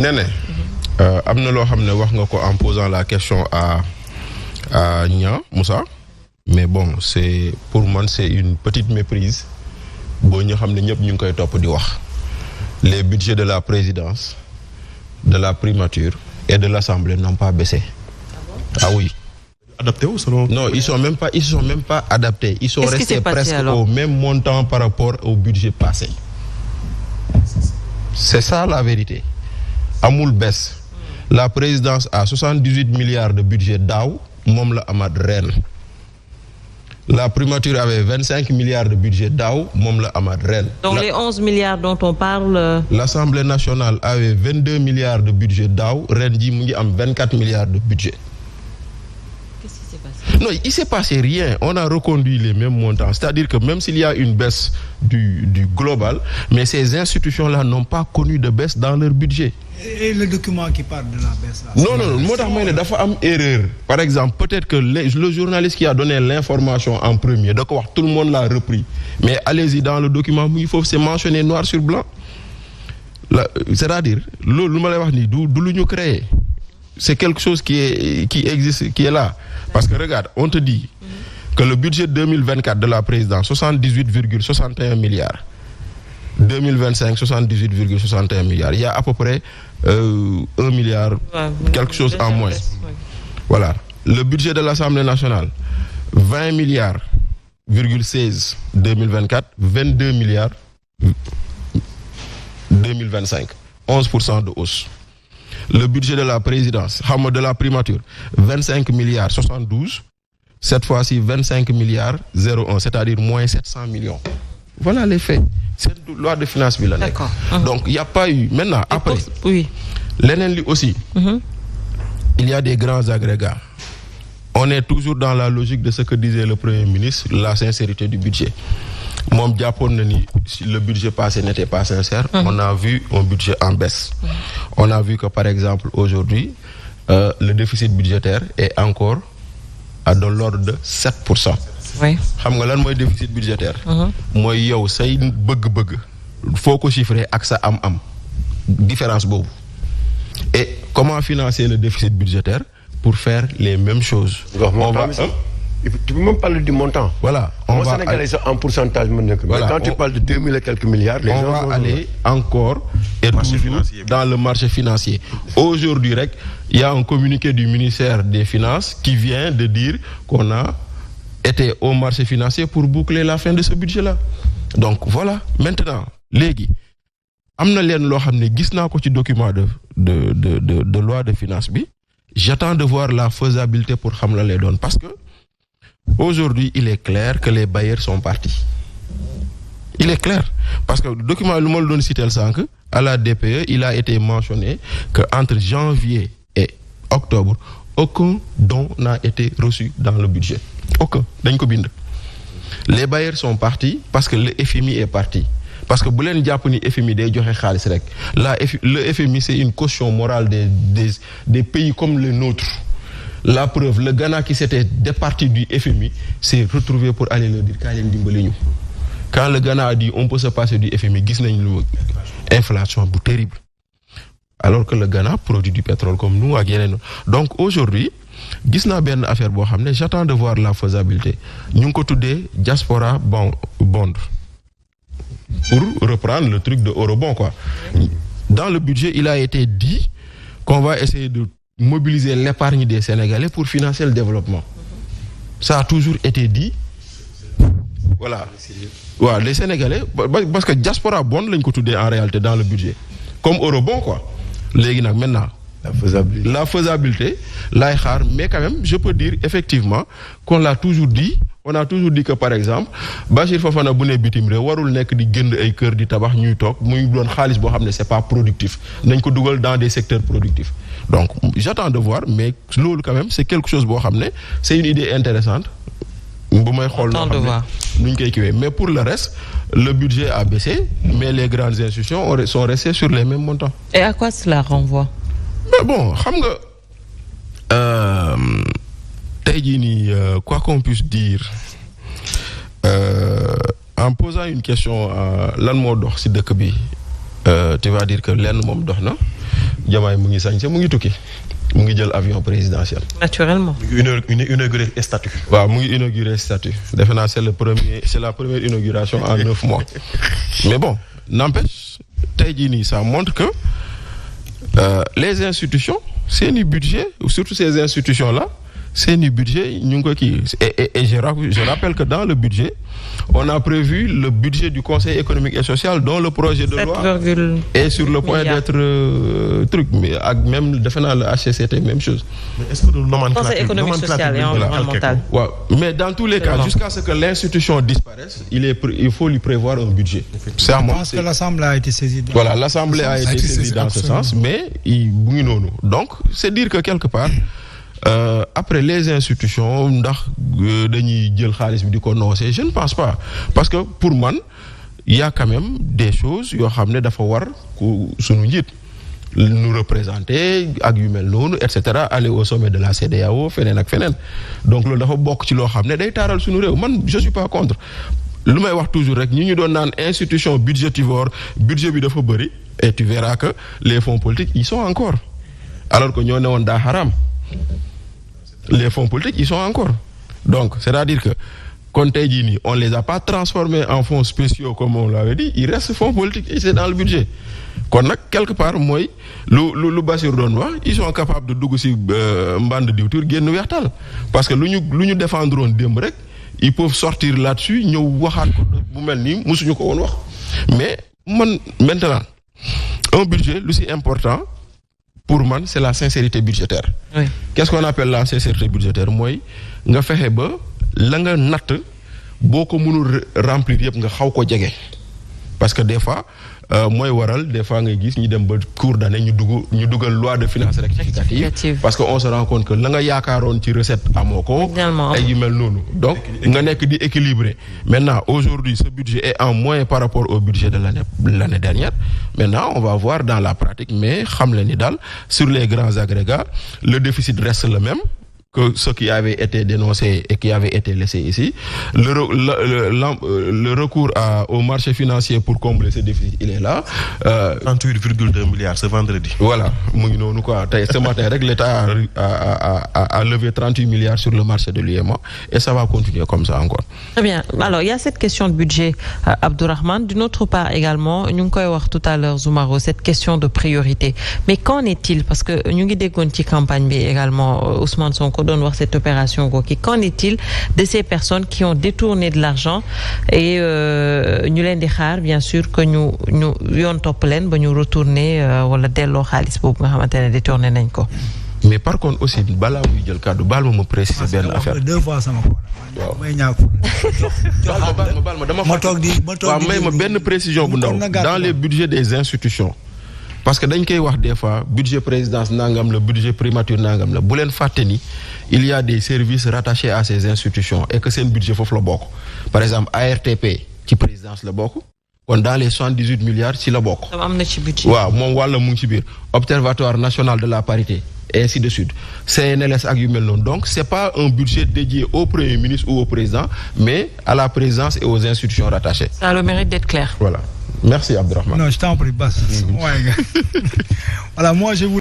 Néné am na loo xam ne wax nga ko en posant la question à Nia Moussa, mais bon c'est pour moi c'est une petite méprise boo ñu xam ne ñëpp ñu ngi koy topp di wax les budgets de la présidence, de la primature et de l'Assemblée n'ont pas baissé. Ah oui. Adaptés ou selon... Non, ils sont même pas adaptés. Ils sont restés presque au même montant par rapport au budget passé. C'est ça la vérité. Amul baisse. La présidence a 78 milliards de budget daaw moom la amaat ren. La primature avait 25 milliards de budget daaw moom la amaat ren. Donc les 11 milliards dont on parle... L'Assemblée nationale avait 22 milliards de budget daaw ren ji mu ngi am 24 milliards de budget. Qu'est-ce qui s'est passé? Non, il s'est passé rien. On a reconduit les mêmes montants. C'est-à-dire que même s'il y a une baisse du global, mais ces institutions-là n'ont pas connu de baisse dans leur budget. Et le document qui parle de la baisse là? Non, moo tax may ne dafa am erreur. Par exemple, peut-être que le journaliste qui a donné l'information en premier, da ko wax, tout le monde l'a repris. Mais allez-y dans le document, il faut c'est mentionné noir sur blanc. C'est-à-dire, loolu lu ma lay wax nii du lu ñu créé. C'est quelque chose qui existe, qui est là. Parce que regarde, on te dit que le budget 2024 de la présidence, 78,61 milliards. 2025, 78,61 milliards. Il y a à peu près 1 milliard, quelque chose en moins. Voilà. Le budget de l'Assemblée nationale, 20 milliards, 16 2024, 22 milliards 2025. 11% de hausse. Le budget de la présidence, de la primature, 25 milliards 72. Cette fois-ci, 25 milliards 01, c'est-à-dire moins 700 millions. Voilà les faits. C'est une loi de finances bi la nekk. Donc il n'y a pas eu. Maintenant, après, oui. Leneen li aussi, il y a des grands agrégats. On est toujours dans la logique de ce que disait le Premier ministre, la sincérité du budget. Moom jàppoon na ni si le budget passé n'était pas sincère, on a vu un budget en baisse. On a vu que par exemple aujourd'hui, le déficit budgétaire est encore de l'ordre de 7%. Oui. Xam nga lan mooy déficit budgétaire. Mooy yow say bëgg-bëgg foo ko chiffrer ak sa am-am. Différence boobu. Et comment financer le déficit budgétaire? Pour faire les mêmes choses. Tu peux même parler du montant. Voilà. On va aller en pourcentage. Voilà. Mais quand tu parles de 2000 et quelques milliards, les gens va aller encore et toujours dans le marché financier. Aujourd'hui, il y a un communiqué du ministère des Finances qui vient de dire qu'on a été au marché financier pour boucler la fin de ce budget-là. Donc voilà. Maintenant, léegi am na leen loo xam ne gis naa ko ci document de loi de finances bi. J'attends de voir la faisabilité pour xam la lay doon parce que aujourd'hui, il est clair que les bailleurs sont partis. Il est clair. Parce que le document, le monde donne cité le 5, à la DPE, il a été mentionné qu'entre janvier et octobre, aucun don n'a été reçu dans le budget. Aucun. Les bailleurs sont partis parce que le FMI est parti. Parce que bu leen jàpp ni FMI day joxe xaalis rek. Le FMI, c'est une caution morale des pays comme le nôtre. La preuve, le Ghana qui s'était départi du FMI s'est retrouvé pour aller leur dire kaay leen dimbali ñu. Quand le Ghana a dit on peut se passer du FMI, gis nañ lu inflation bu terrible. Alors que le Ghana produit du pétrole comme nous ak yeneen. Donc aujourd'hui, gis naa benn affaire boo xam ne j'attends de voir la faisabilité. Ñu ngi ko tuddee diaspora bond. Pour reprendre le truc de eurobond quoi. Dans le budget, il a été dit qu'on va essayer de mobiliser l'épargne des Sénégalais pour financer le développement. Ça a toujours été dit. Voilà. Ouais, les Sénégalais, parce que diaspora bond lañ ko tuddee en réalité dans le budget. Comme eurobond quoi. Léegi nag maintenant la faisabilité laay xaar, mais quand même je peux dire effectivement qu'on l'a toujours dit. On a toujours dit que par exemple Bachir Fofana bu ne bitim réew warul nekk di gënd ay kër di tabax ñuy toog muy doon xaalis boo xam ne c'est pas productif nañ ko dugal dans des secteurs productifs. Donc j'attends de voir, mais loolu quand même c'est quelque chose boo xam ne c'est une idée intéressante bu may xool noo xam ne nuñ koy kiwee. Mais pour le reste le budget a baissé, mais les grandes institutions sont restées sur les mêmes montants. Et à quoi cela renvoie? Mais bon xam nga tey jii nii quoi qu'on puisse dire en posant une question lan moo dox ci dëkk bi tu vas dire que lenn moom dox na Diomaye mu ngi sañse mu ngi tukki mu ngi jël avion présidentiel. naturellement. mu ngi inauguré statut. waaw mu ngi inauguré statut defe naa c'est la première inauguration en 9 mois mais bon n'empêche tey jii nii ça montre que les institutions seeni budget surtout ces institutions là seeni budget ñu ngi ko kii et je rappelle que dans le budget on a prévu le budget du Conseil économique et social dont le projet de loi est sur le point d'être truc mais ak même defe naa le HCCT même chose. mais est-ce que le nomenclature Conseil économique social et environnemental. waaw mais dans tous les cas jusqu'à ce que l'institution disparaisse il faut lui prévoir un budget. Je pense que l'Assemblée a été saisie. Voilà, l'Assemblée a été saisie dans ce sens mais bu ngi noonu donc c'est dire que quelque part. Après les institutions ndax dañuy jël xaalis bi di ko noosee je ne pense pas parce que pour man il y a quand même des choses yoo xam ne dafa war ku sunu njiit nous représenter ak yu mel noonu et cetera aller au sommet de la CEDEAO feneen ak feneen donc loolu dafa bokk ci loo xam ne day taaral sunu réew man je suis pas contre lu may wax toujours rek ñu doon naan institution budgétivore budget bi dafa bëri et tu verras que les fonds politiques ils sont encore alors que ñoo ne woon daa xaraam les fonds politiques ils sont encore donc c'est-à-dire que kon tey jii nii on les a pas transformés en fonds spéciaux comme on l'avait dit il reste fonds politiques et c'est dans le budget kon nag quelque part mooy lu Bassirou doon wax ils sont capables de dugg ci mbande diwtiir génn weextal parce que lu ñu défendroon démb rek ils peuvent sortir là-dessus ñëw waxaat ko bu mel nii mosuñu ko woon wax mais man maintenant un budget lu ci important pour man c'est la sincérité budgétaire. Oui. Qu'est-ce qu'on appelle la sincérité budgétaire mooy nga fexe ba la nga natt boo ko mënul remplir yëpp nga xaw ko jege parce que des fois mooy waral des fois ngay gis ñu dem ba cours d'année ñu dugal loi de finances rectificative parce que on se rend compte que la nga yaakaaroon ci recette amoo ko ay yu mel noonu donc nga nekk di équilibrer maintenant aujourd'hui ce budget est en moins par rapport au budget de l'année dernière maintenant on va voir dans la pratique mais xam le ni daal sur les grands agrégats le déficit reste le même que ce qui avait été dénoncé et qui avait été laissé ici le recours au marché financier pour combler ce déficit il est là 38,2 milliards ce vendredi. Voilà mu ngi noonu quoi tey ce matin rek l'État a levé 38 milliards sur le marché de l'UEMOA et ça va continuer comme ça encore. Très bien alors il y a cette question de budget Abdourahmane d'une autre part également ñu ngi koy wax tout à l'heure Zoumaro cette question de priorité mais qu'en est-il parce que ñu ngi déggoon ci campagne bi également Ousmane Sonko doon wax cette opération kooki qu'en est-il de ces personnes qui ont détourné de l'argent et ñu leen di xaar bien sûr que ñu yoon topp leen ba ñu retourner wala delloo xaalis boobu nga xamante ne détourné nañ ko. mais par contre aussi balaa muy jël kàddu baal ma préciser benn affaire. deux fois sama ko. waaw may ñaaw baal ma dama waaw may ma benn précision bu ndaw dans les budgets des institutions. parce que dañ koy wax des fois budget présidence nangam la budget primature nangam la bu leen fàtte ni il y a des services rattachés à ces institutions et que seen budget foofu la bokk par exemple ARTP ci présidence la bokk kon dans les 78 milliards ci la bokk. am na ci budget. waaw moom wàlla mu ngi ci biir observatoire national de la parité et ainsi de suite CNLS ak yu mel noonu donc c'est pas un budget dédié au premier ministre ou au président mais à la présidence et aux institutions rattachées. Ça a le mérite d'être clair. Voilà. Merci Abdourahmane. Non, je t'en prie, Bass. Voilà, moi je vous